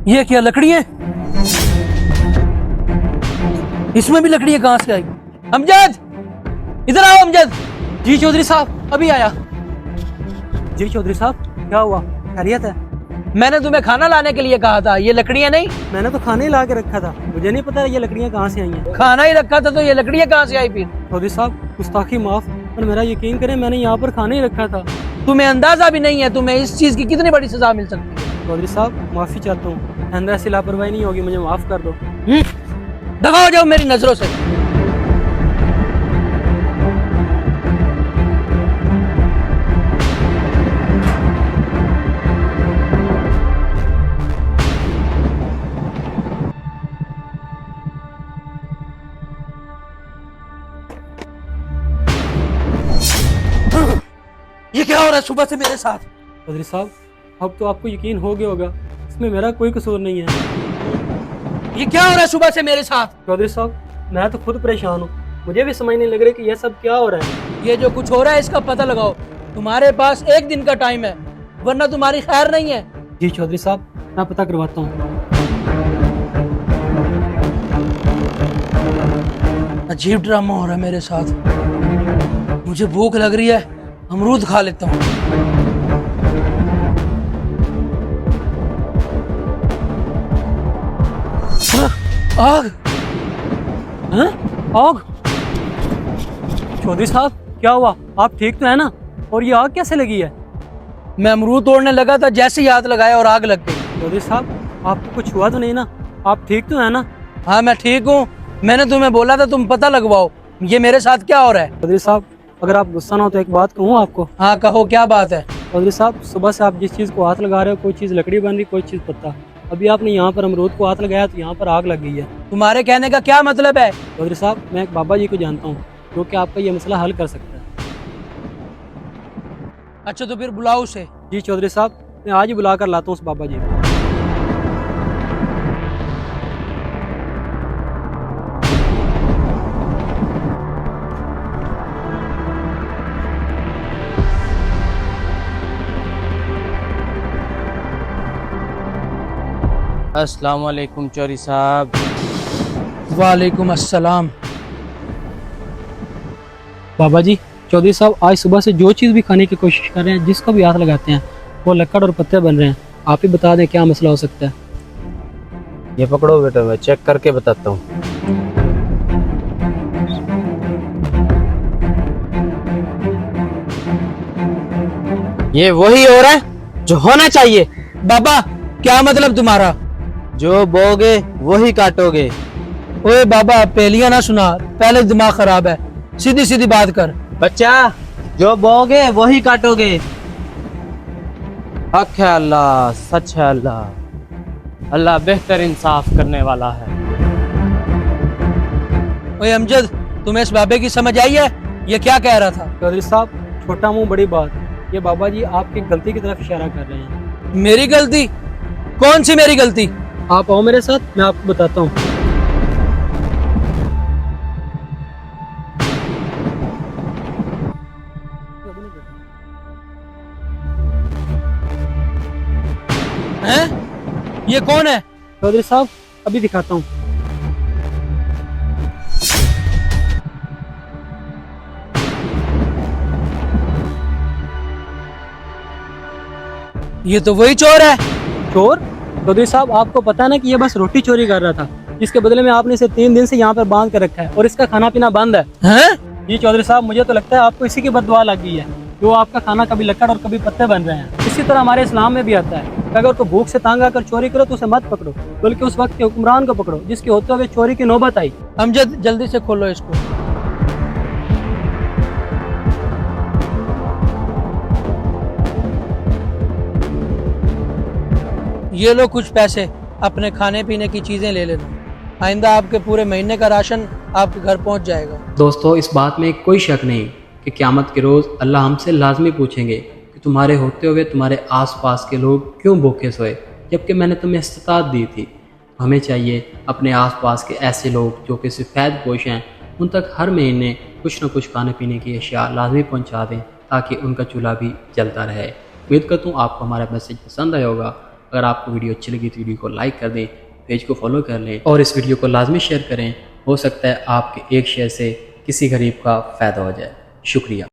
ये क्या लकड़ी है? इसमें भी लकड़ी है, कहां से आई? अमजद, इधर आओ अमजद। जी चौधरी साहब, अभी आया। जी चौधरी साहब, क्या हुआ? खैरियत है? मैंने तुम्हें खाना लाने के लिए कहा था, ये लकड़ियां नहीं? मैंने तो खाने ही ला के रखा था, मुझे नहीं पता ये लकड़ियां कहाँ से आई हैं। खाना ही रखा था तो ये लकड़ियां कहाँ से आई फिर? चौधरी साहब, गुस्ताखी माफ, पर मेरा यकीन करें, मैंने यहाँ पर खाना ही रखा था। तुम्हें अंदाजा भी नहीं है तुम्हें इस चीज की कितनी बड़ी सजा मिल सकती है। चौधरी साहब, माफी चाहता हूँ, आइंदा ऐसी लापरवाही नहीं होगी, मुझे माफ कर दो। दफा हो जाओ मेरी नजरों से। ये क्या हो रहा है सुबह से मेरे साथ? चौधरी साहब, अब तो आपको यकीन हो गया होगा, इसमें मेरा कोई कसूर नहीं है। ये क्या हो रहा है सुबह से मेरे साथ? चौधरी साहब, मैं तो खुद परेशान हूँ, मुझे भी समझ नहीं लग रही कि यह सब क्या हो रहा है। ये जो कुछ हो रहा है इसका पता लगाओ। तुम्हारे पास एक दिन का टाइम है, वरना तुम्हारी खैर नहीं है। जी चौधरी साहब, मैं पता करवाता हूँ। अजीब ड्रामा हो रहा है मेरे साथ। मुझे भूख लग रही है, अमरूद खा लेता हूँ। आग! हैं? आग? चौधरी साहब, क्या हुआ? आप ठीक तो है ना? और ये आग कैसे लगी है? मैं अमरूद तोड़ने लगा था, जैसे ही हाथ लगाया और आग लग गई। चौधरी साहब, आपको कुछ हुआ तो नहीं ना? आप ठीक तो है ना? हाँ मैं ठीक हूँ। मैंने तुम्हें बोला था तुम पता लगवाओ, ये मेरे साथ क्या हो रहा है। चौधरी साहब, अगर आप गुस्सा ना हो तो एक बात कहूँ आपको। हाँ कहो, क्या बात है? चौधरी साहब, सुबह से आप जिस चीज़ को हाथ लगा रहे हो, कोई चीज़ लकड़ी बन रही, कोई चीज़ पत्ता। अभी आपने यहाँ पर अमरूद को हाथ लगाया तो यहाँ पर आग लग गई है। तुम्हारे कहने का क्या मतलब है? चौधरी साहब, मैं एक बाबा जी को जानता हूँ जो कि आपका ये मसला हल कर सकता है। अच्छा तो फिर बुलाओ उसे। जी चौधरी साहब, मैं आज ही बुला कर लाता हूँ उस बाबा जी को। अस्सलाम वालेकुम चौधरी साहब। वालेकुम अस्सलाम। बाबा जी, चौधरी साहब आज सुबह से जो चीज़ भी खाने की कोशिश कर रहे हैं, जिसको भी हाथ लगाते हैं, वो लकड़ और पत्ते बन रहे हैं। आप ही बता दें क्या मसला हो सकता है। ये पकड़ो बेटा, मैं चेक करके बताता हूँ। ये वही हो रहा है जो होना चाहिए। बाबा, क्या मतलब तुम्हारा? जो बोगे वही काटोगे। ओए बाबा, पहलियां ना सुना, पहले दिमाग खराब है, सीधी सीधी बात कर। बच्चा, जो बोगे वही काटोगे। हक है अल्लाह, सच है अल्लाह। अल्लाह बेहतर इंसाफ करने वाला है। ओए अमजद, तुम्हें इस बाबे की समझ आई है? ये क्या कह रहा था? चौधरी साहब, छोटा मुंह बड़ी बात। ये बाबा जी आपकी गलती की तरफ इशारा कर रहे हैं। मेरी गलती? कौन सी मेरी गलती? आप आओ मेरे साथ, मैं आपको बताता हूँ। हैं? ये कौन है? चौधरी साहब, अभी दिखाता हूँ। ये तो वही चोर है। चोर? चौधरी साहब, आपको पता है ना कि ये बस रोटी चोरी कर रहा था, जिसके बदले में आपने इसे 3 दिन से यहाँ पर बांध कर रखा है और इसका खाना पीना बंद है। हैं? जी चौधरी साहब, मुझे तो लगता है आपको इसी की बददुआ लग गई है, जो आपका खाना कभी लकड़ और कभी पत्ते बन रहे हैं। इसी तरह हमारे इस्लाम में भी आता है कि अगर कोई भूख से तंग आकर चोरी करो तो उसे मत पकड़ो, बल्कि उस वक्त के हुक्मरान को पकड़ो जिसके होते हुए चोरी की नौबत आई। अमजद, जल्दी से खोलो इसको। ये लो कुछ पैसे, अपने खाने पीने की चीजें ले लेना। आइंदा आपके पूरे महीने का राशन आपके घर पहुंच जाएगा। दोस्तों, इस बात में कोई शक नहीं कि क़यामत के रोज़ अल्लाह हमसे लाजमी पूछेंगे कि तुम्हारे होते हुए तुम्हारे आसपास के लोग क्यों भूखे सोए, जबकि मैंने तुम्हें इस्तात दी थी। हमें चाहिए अपने आसपास के ऐसे लोग जो कि सफ़ेद पोश हैं, उन तक हर महीने कुछ न कुछ खाने पीने की अशिया लाजमी पहुँचा दें, ताकि उनका चूल्हा भी जलता रहे। उम्मीद करता हूँ आपको हमारा मैसेज पसंद आया होगा। अगर आपको वीडियो अच्छी लगी तो वीडियो को लाइक कर दें, पेज को फॉलो कर लें और इस वीडियो को लाजमी शेयर करें। हो सकता है आपके एक शेयर से किसी गरीब का फ़ायदा हो जाए। शुक्रिया।